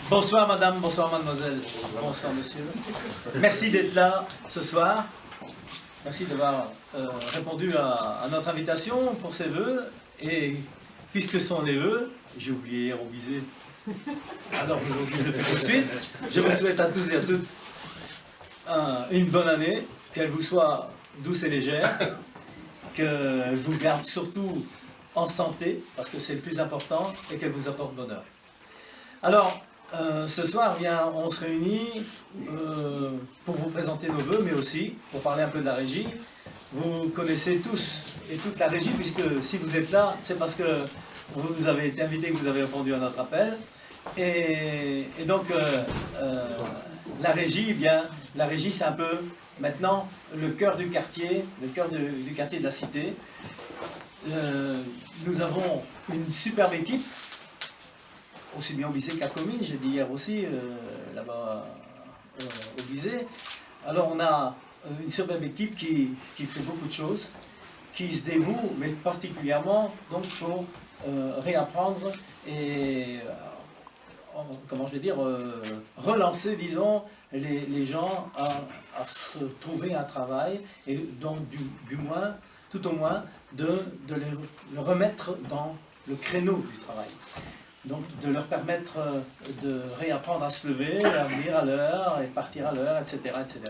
Bonsoir madame, bonsoir mademoiselle, bonsoir monsieur. Merci d'être là ce soir. Merci d'avoir répondu à notre invitation pour ces vœux. Et puisque ce sont les vœux, j'ai oublié Robisé. Alors aujourd'hui je le fais tout de suite. Je vous souhaite à tous et à toutes une bonne année, qu'elle vous soit douce et légère, qu'elle vous garde surtout en santé, parce que c'est le plus important, et qu'elle vous apporte bonheur. Alors, ce soir, bien, on se réunit pour vous présenter nos vœux, mais aussi pour parler un peu de la régie. Vous connaissez tous et toute la régie, puisque si vous êtes là, c'est parce que vous avez été invité, que vous avez répondu à notre appel. Et donc, la régie, eh bien, la régie, c'est un peu maintenant le cœur du quartier, le cœur du quartier de la cité. Nous avons une superbe équipe, aussi bien au Bizet qu'à Comines, j'ai dit hier aussi, là-bas au Bizet. Alors on a une superbe équipe qui fait beaucoup de choses, qui se dévoue, mais particulièrement donc, pour réapprendre et, comment je vais dire, relancer, disons, les gens à se trouver un travail, et donc tout au moins, de les remettre dans le créneau du travail. Donc de leur permettre de réapprendre à se lever, à venir à l'heure, et partir à l'heure, etc., etc.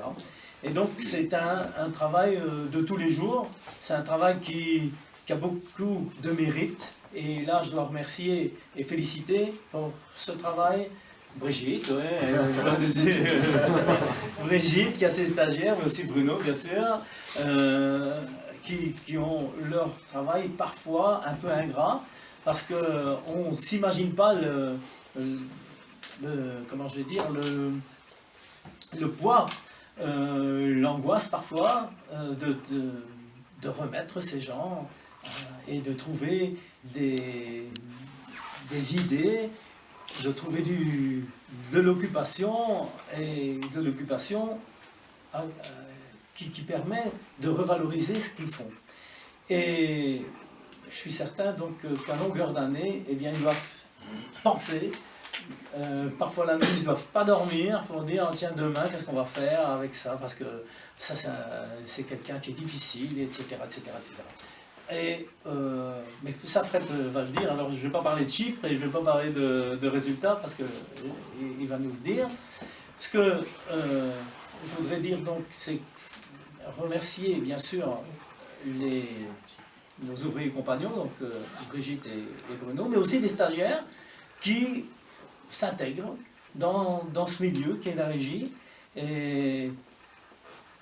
Et donc c'est un travail de tous les jours, c'est un travail qui a beaucoup de mérite. Et là je dois remercier et féliciter pour ce travail Brigitte, Brigitte qui a ses stagiaires, mais aussi Bruno bien sûr, qui ont leur travail parfois un peu ingrat, parce qu'on ne s'imagine pas comment je vais dire, le poids, l'angoisse parfois de remettre ces gens et de trouver des idées, de trouver de l'occupation, et de l'occupation qui permet de revaloriser ce qu'ils font. Et je suis certain donc qu'à longueur d'année, eh bien, ils doivent penser. Parfois la nuit, ils ne doivent pas dormir pour dire tiens, demain, qu'est-ce qu'on va faire avec ça, parce que ça, c'est quelqu'un qui est difficile, etc. etc., etc. Et, mais ça, Fred va le dire, alors je ne vais pas parler de chiffres et je ne vais pas parler de résultats, parce qu'il va nous le dire. Ce que je voudrais dire, donc, c'est remercier, bien sûr, nos ouvriers compagnons, donc Brigitte et Bruno, mais aussi des stagiaires qui s'intègrent dans ce milieu qui est la régie et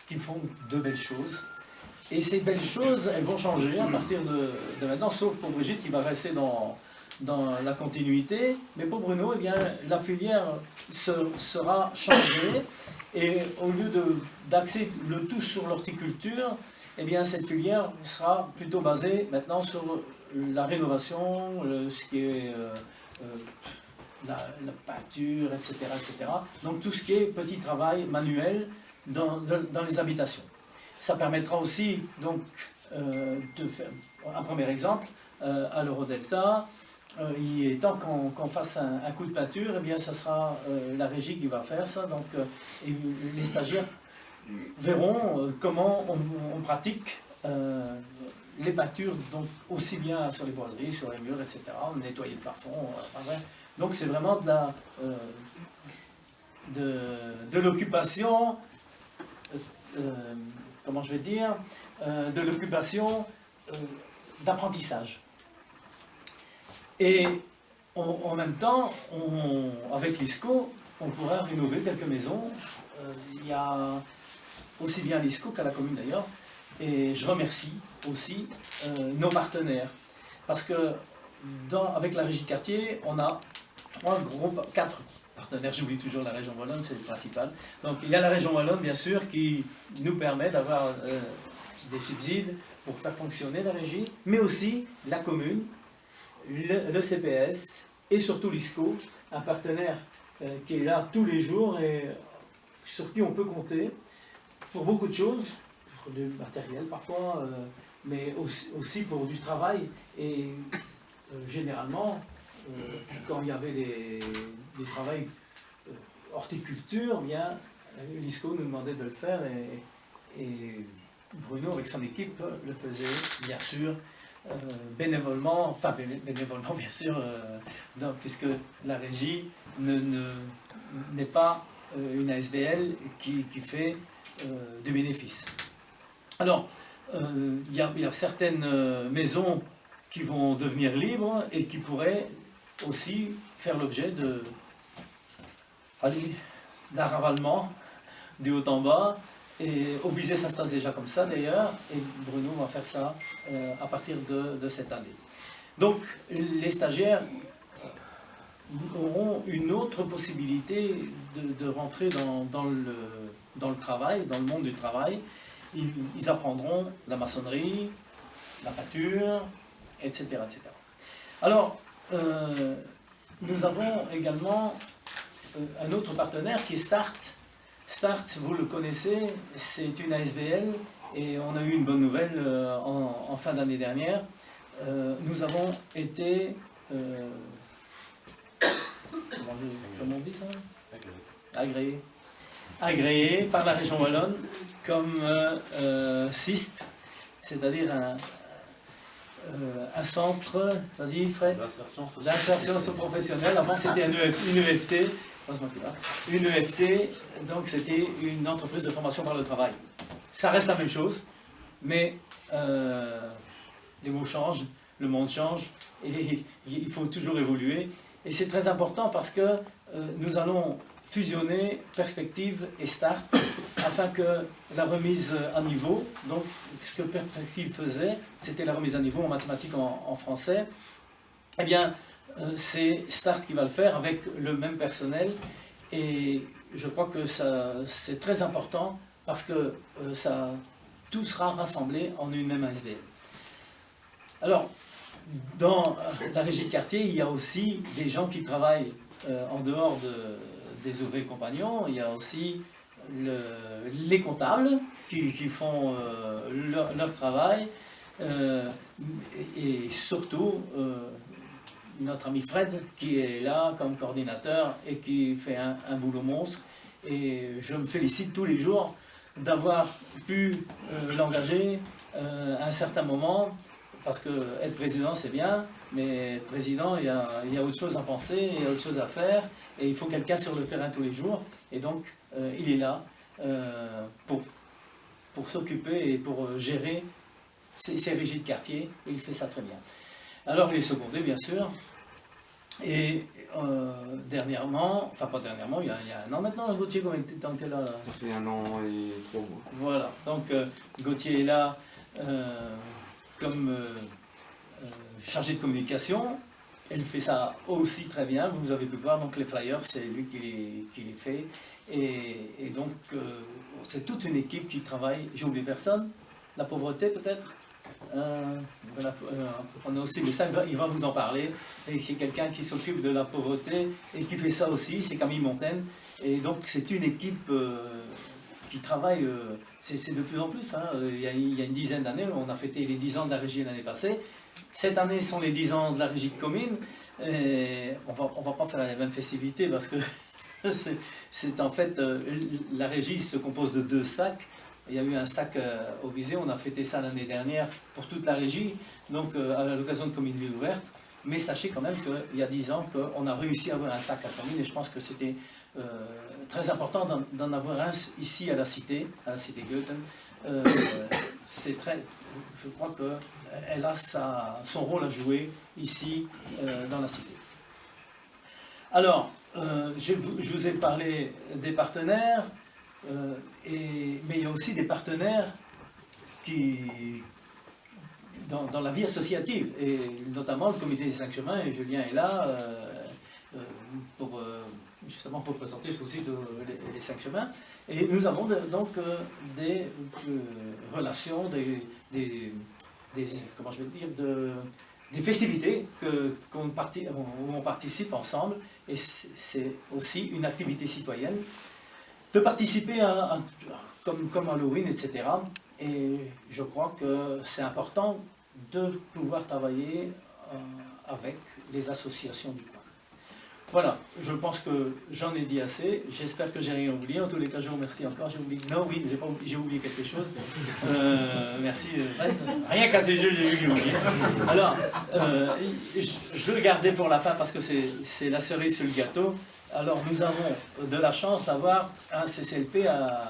qui font de belles choses. Et ces belles choses, elles vont changer à partir de maintenant, sauf pour Brigitte qui va rester dans la continuité. Mais pour Bruno, eh bien, la filière sera changée, et au lieu d'axer le tout sur l'horticulture, eh bien, cette filière sera plutôt basée maintenant sur la rénovation, ce qui est la peinture, etc., etc. Donc tout ce qui est petit travail manuel dans les habitations. Ça permettra aussi donc, de faire un premier exemple à l'Eurodelta. Il est temps qu'on fasse un coup de peinture, eh bien, ça sera la régie qui va faire ça. Donc, et les stagiaires verront comment on pratique les peintures, donc aussi bien sur les boiseries, sur les murs, etc., nettoyer le plafond. Donc c'est vraiment de l'occupation, comment je vais dire, de l'occupation d'apprentissage. Et en même temps, avec avec l'ISCO, on pourra rénover quelques maisons. Il y a aussi bien à l'ISCO qu'à la commune d'ailleurs. Et je remercie aussi nos partenaires. Parce que avec la régie de quartier, on a 4 partenaires. J'oublie toujours la région wallonne, c'est le principal. Donc il y a la région wallonne, bien sûr, qui nous permet d'avoir des subsides pour faire fonctionner la régie, mais aussi la commune, le CPS et surtout l'ISCO, un partenaire qui est là tous les jours et sur qui on peut compter pour beaucoup de choses, pour du matériel parfois, mais aussi pour du travail. Et généralement, quand il y avait des travails horticulture, bien, l'ISCO nous demandait de le faire et Bruno, avec son équipe, le faisait, bien sûr, bénévolement, enfin bénévolement bien sûr, puisque la régie n'est pas une ASBL qui fait du bénéfice. Alors, il y a certaines maisons qui vont devenir libres et qui pourraient aussi faire l'objet d'un ravalement du haut en bas. Et au Bizet, ça se passe déjà comme ça d'ailleurs, et Bruno va faire ça à partir de cette année. Donc, les stagiaires auront une autre possibilité de rentrer dans le travail, dans le monde du travail. Ils apprendront la maçonnerie, la peinture, etc. etc. Alors, nous avons également un autre partenaire qui est Start. Start, vous le connaissez, c'est une ASBL et on a eu une bonne nouvelle en fin d'année dernière. Nous avons été, comment on dit ça ? Agréés par la région wallonne comme CISP, c'est-à-dire un centre, vas-y Fred, d'insertion socio-professionnelle. Avant c'était une EFT. Une EFT, donc c'était une entreprise de formation par le travail. Ça reste la même chose, mais les mots changent, le monde change, et il faut toujours évoluer. Et c'est très important parce que nous allons fusionner Perspective et Start, afin que la remise à niveau, donc ce que Perspective faisait, c'était la remise à niveau en mathématiques, en français, eh bien, c'est Start qui va le faire avec le même personnel et je crois que c'est très important parce que tout sera rassemblé en une même ASBL. Alors, dans la régie de quartier, il y a aussi des gens qui travaillent en dehors des ouvriers compagnons. Il y a aussi les comptables qui font leur travail et surtout notre ami Fred qui est là comme coordinateur et qui fait un boulot monstre, et je me félicite tous les jours d'avoir pu l'engager à un certain moment, parce que être président c'est bien, mais être président il y a autre chose à penser, il y a autre chose à faire, et il faut quelqu'un sur le terrain tous les jours, et donc il est là pour s'occuper et pour gérer ces régies de quartier, et il fait ça très bien. Alors il est secondé bien sûr, et dernièrement, enfin pas dernièrement, il y a un an maintenant, Gauthier, comment t'es là, Ça fait 1 an et 3 mois. Voilà, donc Gauthier est là comme chargé de communication, elle fait ça aussi très bien, vous avez pu voir, donc les flyers c'est lui qui les fait, et donc c'est toute une équipe qui travaille. J'ai oublié personne, la pauvreté peut-être. On a aussi, mais ça il va vous en parler, et c'est quelqu'un qui s'occupe de la pauvreté et qui fait ça aussi, c'est Camille Montaigne, et donc c'est une équipe qui travaille, c'est de plus en plus, hein. Il y a une dizaine d'années, on a fêté les 10 ans de la régie l'année passée, cette année sont les 10 ans de la régie de commune, et on va pas faire la même festivité parce que c'est en fait, la régie se compose de 2 sacs. Il y a eu un sac au Bizet, on a fêté ça l'année dernière pour toute la régie, donc à l'occasion de Commune Ville Ouverte. Mais sachez quand même qu'il y a 10 ans qu'on a réussi à avoir un sac à commune, et je pense que c'était très important d'en avoir un ici à la cité Goethen. Je crois qu'elle a son rôle à jouer ici dans la cité. Alors, je vous ai parlé des partenaires, mais il y a aussi des partenaires qui, dans la vie associative, et notamment le comité des 5 chemins, et Julien est là pour justement représenter aussi les 5 chemins. Et nous avons donc des relations, comment je vais dire, des festivités où on participe ensemble, et c'est aussi une activité citoyenne de participer comme Halloween, etc. Et je crois que c'est important de pouvoir travailler avec les associations du coin. Voilà, je pense que j'en ai dit assez. J'espère que j'ai rien oublié. En tous les cas, je vous remercie encore. Non, oui, j'ai oublié quelque chose. Merci. Rien qu'à ces jeux, j'ai oublié. Alors, je vais le garder pour la fin parce que c'est la cerise sur le gâteau. Alors, nous avons de la chance d'avoir un CCLP à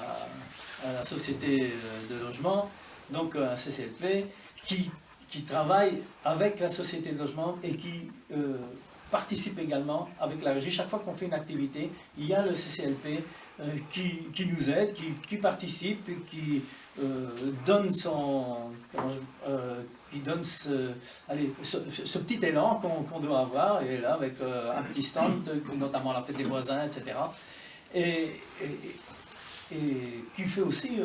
la Société de Logement, donc un CCLP qui travaille avec la Société de Logement et qui participe également avec la régie. Chaque fois qu'on fait une activité, il y a le CCLP qui nous aide, qui participe, et qui donne ce petit élan qu'on doit avoir, et là avec un petit stand, notamment la fête des voisins, etc. Et qui fait aussi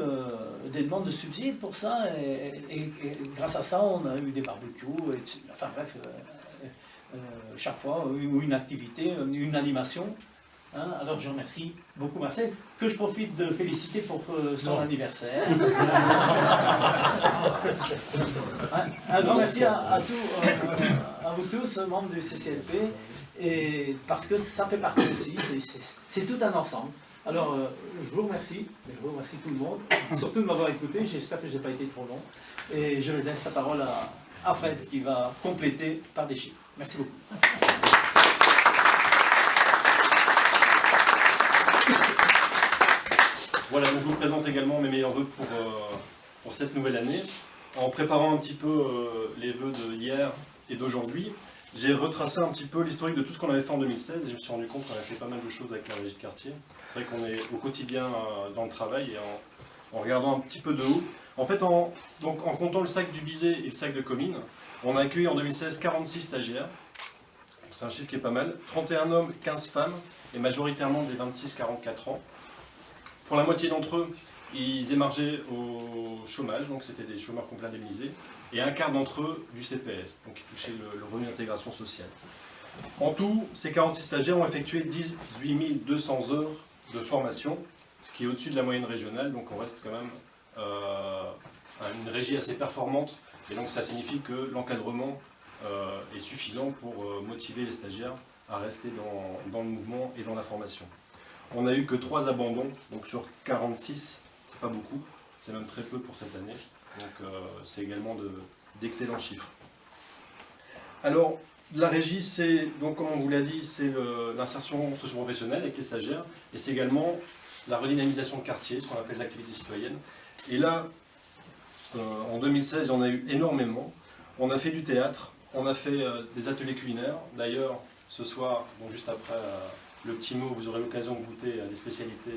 des demandes de subsides pour ça, et grâce à ça, on a eu des barbecues, enfin bref, chaque fois, ou une activité, une animation. Hein, alors je remercie beaucoup Marcel, que je profite de féliciter pour son anniversaire. Un grand merci à vous tous, membres du CCLP, et parce que ça fait partie aussi, c'est tout un ensemble. Alors je vous remercie tout le monde, surtout de m'avoir écouté, j'espère que je n'ai pas été trop long, et je laisse la parole à Fred qui va compléter par des chiffres. Merci beaucoup. Voilà, je vous présente également mes meilleurs vœux pour cette nouvelle année. En préparant un petit peu les vœux de hier et d'aujourd'hui, j'ai retracé un petit peu l'historique de tout ce qu'on avait fait en 2016 et je me suis rendu compte qu'on avait fait pas mal de choses avec la régie de quartier. C'est vrai qu'on est au quotidien dans le travail et en regardant un petit peu de haut. En fait, en comptant le sac du Bizet et le sac de Comines, on a accueilli en 2016 46 stagiaires. C'est un chiffre qui est pas mal. 31 hommes, 15 femmes, et majoritairement des 26-44 ans. Pour la moitié d'entre eux, ils émargeaient au chômage, donc c'était des chômeurs complets indemnisés, et un quart d'entre eux du CPS, donc ils touchaient le revenu d'intégration sociale. En tout, ces 46 stagiaires ont effectué 18 200 heures de formation, ce qui est au-dessus de la moyenne régionale, donc on reste quand même une régie assez performante, et donc ça signifie que l'encadrement est suffisant pour motiver les stagiaires à rester dans le mouvement et dans la formation. On n'a eu que 3 abandons, donc sur 46, c'est pas beaucoup, c'est même très peu pour cette année, donc c'est également d'excellents chiffres. Alors, la régie, c'est, donc comme on vous l'a dit, c'est l'insertion socio-professionnelle avec les stagiaires, et c'est également la redynamisation de quartier, ce qu'on appelle les activités citoyennes. Et là, en 2016, il y en a eu énormément. On a fait du théâtre, on a fait des ateliers culinaires. D'ailleurs, ce soir, donc juste après le petit mot, vous aurez l'occasion de goûter à des spécialités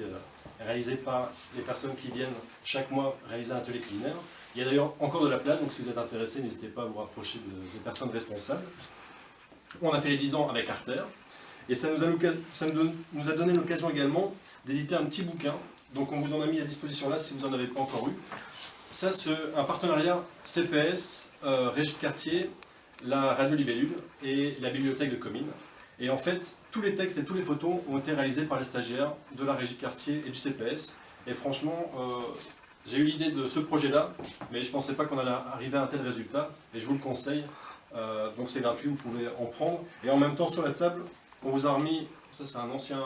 réalisées par les personnes qui viennent chaque mois réaliser un atelier culinaire. Il y a d'ailleurs encore de la place, donc si vous êtes intéressé, n'hésitez pas à vous rapprocher des personnes responsables. On a fait les 10 ans avec Arter, et ça nous a donné l'occasion également d'éditer un petit bouquin, donc on vous en a mis à disposition là si vous n'en avez pas encore eu. Ça, c'est un partenariat CPS, Régie de quartier, la Radio Libellule et la bibliothèque de Comines. Et en fait, tous les textes et toutes les photos ont été réalisés par les stagiaires de la Régie de quartier et du CPS. Et franchement, j'ai eu l'idée de ce projet-là, mais je ne pensais pas qu'on allait arriver à un tel résultat, et je vous le conseille. Donc c'est gratuit, vous pouvez en prendre. Et en même temps, sur la table, on vous a remis, ça c'est un ancien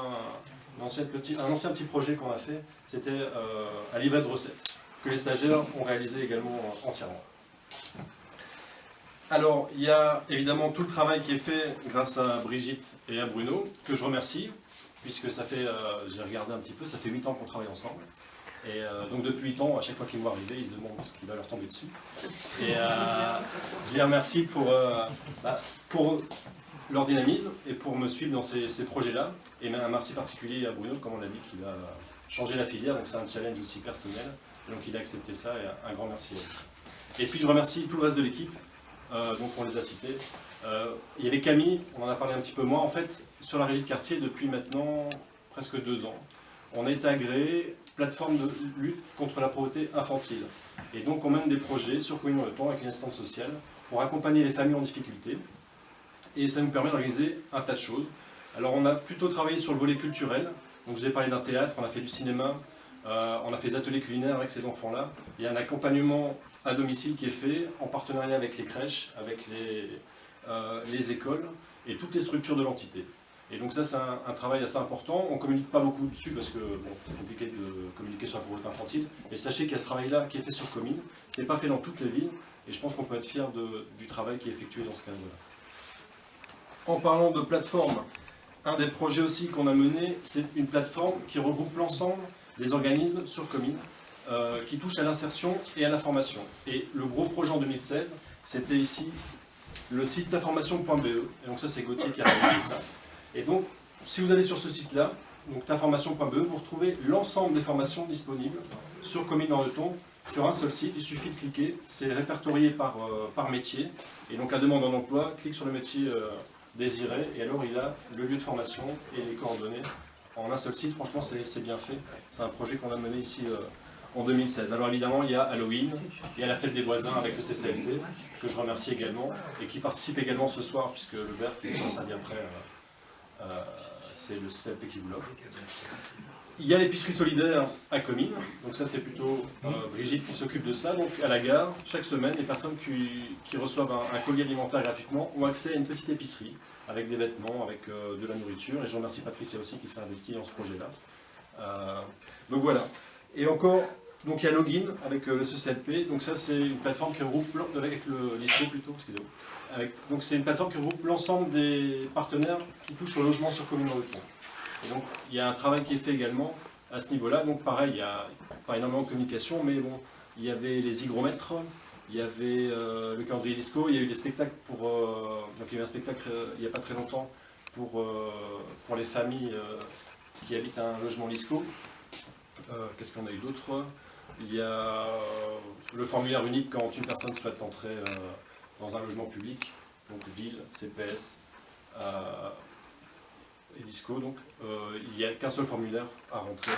petit projet qu'on a fait, c'était un livret de recettes, que les stagiaires ont réalisé également entièrement. Alors, il y a évidemment tout le travail qui est fait grâce à Brigitte et à Bruno, que je remercie, puisque ça fait, j'ai regardé un petit peu, ça fait 8 ans qu'on travaille ensemble. Et donc depuis 8 ans, à chaque fois qu'ils me voient arriver, ils se demandent ce qui va leur tomber dessus. Et je les remercie pour leur dynamisme et pour me suivre dans ces projets-là. Et un merci particulier à Bruno, comme on l'a dit, qui va changer la filière, donc c'est un challenge aussi personnel. Donc il a accepté ça et un grand merci à lui. Et puis je remercie tout le reste de l'équipe, donc on les a cités. Il y avait Camille, on en a parlé un petit peu moins. En fait, sur la régie de quartier, depuis maintenant presque 2 ans, on a été agréé plateforme de lutte contre la pauvreté infantile. Et donc on mène des projets sur Coligny-dans-le-Temps avec une assistante sociale pour accompagner les familles en difficulté. Et ça nous permet d'organiser un tas de choses. Alors on a plutôt travaillé sur le volet culturel. Donc je vous ai parlé d'un théâtre, on a fait du cinéma, on a fait des ateliers culinaires avec ces enfants-là. Il y a un accompagnement à domicile qui est fait en partenariat avec les crèches, avec les écoles et toutes les structures de l'entité. Et donc ça, c'est un travail assez important. On ne communique pas beaucoup dessus parce que bon, c'est compliqué de communiquer sur la pauvreté infantile. Mais sachez qu'il y a ce travail-là qui est fait sur Comines. Ce n'est pas fait dans toutes les villes. Et je pense qu'on peut être fier du travail qui est effectué dans ce cadre-là. En parlant de plateforme, un des projets aussi qu'on a mené, c'est une plateforme qui regroupe l'ensemble des organismes sur Comines, qui touche à l'insertion et à la formation. Et le gros projet en 2016, c'était ici le site taformation.be. Et donc ça, c'est Gauthier qui a réalisé ça. Et donc, si vous allez sur ce site-là, donc taformation.be, vous retrouvez l'ensemble des formations disponibles sur Coligny-dans-le-Temps, sur un seul site. Il suffit de cliquer, c'est répertorié par métier. Et donc la demande en emploi, clique sur le métier désiré, et alors il a le lieu de formation et les coordonnées en un seul site. Franchement, c'est bien fait. C'est un projet qu'on a mené ici en 2016. Alors évidemment, il y a Halloween, il y a la fête des voisins avec le CCLP, que je remercie également, et qui participe également ce soir, puisque le verre qui nous ça vient après, c'est le CCLP qui vous l'offre. Il y a l'épicerie solidaire à Comines, donc ça c'est plutôt Brigitte qui s'occupe de ça. Donc à la gare, chaque semaine, les personnes qui reçoivent un colis alimentaire gratuitement ont accès à une petite épicerie, avec des vêtements, avec de la nourriture, et je remercie Patricia aussi qui s'est investie dans ce projet-là. Donc voilà. Et encore, donc il y a Login avec le CCLP, donc ça c'est une plateforme qui regroupe, avec le LISCO plutôt, excusez-moi. Donc c'est une plateforme qui regroupe l'ensemble des partenaires qui touchent au logement sur Coligny-dans-le-Temps. Et donc il y a un travail qui est fait également à ce niveau-là, donc pareil, il n'y a pas énormément de communication, mais bon, il y avait les hygromètres, il y avait le calendrier LISCO, il y a eu des spectacles donc il y a eu un spectacle il n'y a pas très longtemps pour les familles qui habitent un logement LISCO. Qu'est-ce qu'on a eu d'autre? Il y a le formulaire unique quand une personne souhaite entrer dans un logement public, donc ville, CPS et DISCO. Donc il n'y a qu'un seul formulaire à rentrer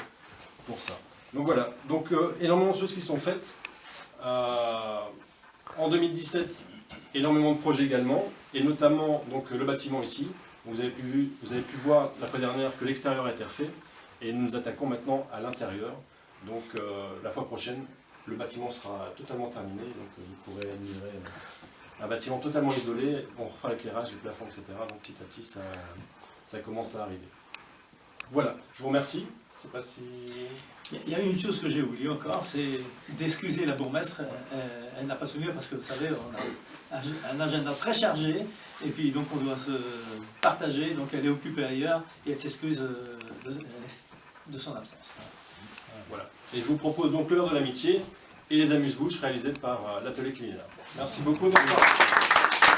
pour ça. Donc voilà, donc énormément de choses qui sont faites. En 2017, énormément de projets également, et notamment donc, le bâtiment ici. Donc, vous avez pu voir la fois dernière que l'extérieur a été refait. Et nous nous attaquons maintenant à l'intérieur. Donc la fois prochaine, le bâtiment sera totalement terminé. Donc vous pourrez admirer un bâtiment totalement isolé. On refera l'éclairage, les plafonds, etc. Donc petit à petit, ça commence à arriver. Voilà, je vous remercie. Je sais pas si... Il y a une chose que j'ai oubliée encore, c'est d'excuser la bourgmestre. Elle n'a pas souvenir parce que vous savez, on a un agenda très chargé. Et puis donc on doit se partager. Donc elle est occupée ailleurs et elle s'excuse de son absence. Voilà. Et je vous propose donc l'heure de l'amitié et les amuse-bouches réalisées par l'atelier culinaire. Merci beaucoup. Bonsoir.